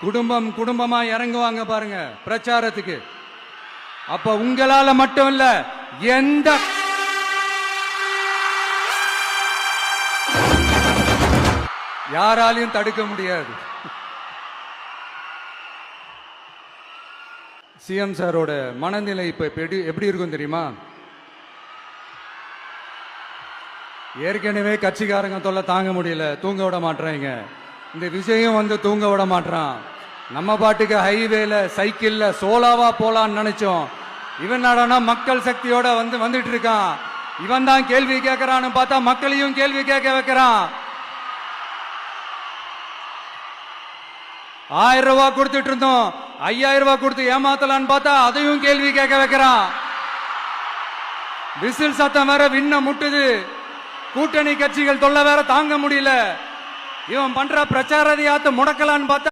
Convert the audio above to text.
குடும்பம் குடும்பமா இறங்குவாங்க பாருங்க பிரச்சாரத்துக்கு. அப்ப உங்களால மட்டும் இல்ல, எந்த யாராலையும் தடுக்க முடியாது. சிஎம் சாரோட மனநிலை இப்ப எப்படி இருக்கும் தெரியுமா? ஏற்கனவே கட்சிக்காரங்க தொல்லை தாங்க முடியல, தூங்க விட மாட்டாங்க. இந்த விஷயம் தூங்க விட மாட்டான். நம்ம பாட்டுக்கு ஹைவேல சைக்கிள்ல சோலாவா போலான்னு நினைச்சோம். இவன் நாடானா மக்கள் சக்தியோட வந்துட்டு இருக்கான். இவன் தான் கேள்வி கேட்கறான்னு பார்த்தா மக்களையும் கேள்வி கேட்க வைக்கிறான். 1000 ரூபாய் கொடுத்துட்டு இருந்தோம், 5000 ரூபாய் கொடுத்து ஏமாத்தலான்னு பார்த்தா அதையும் கேள்வி கேட்க வைக்கிறான். விசில் சத்தம் வேற விண்ண முட்டுது. கூட்டணி கட்சிகள் தொல்லை வேற தாங்க முடியல. இவன் பண்ற பிரச்சாரத்தையாத்த முடக்கலான்னு பார்த்தா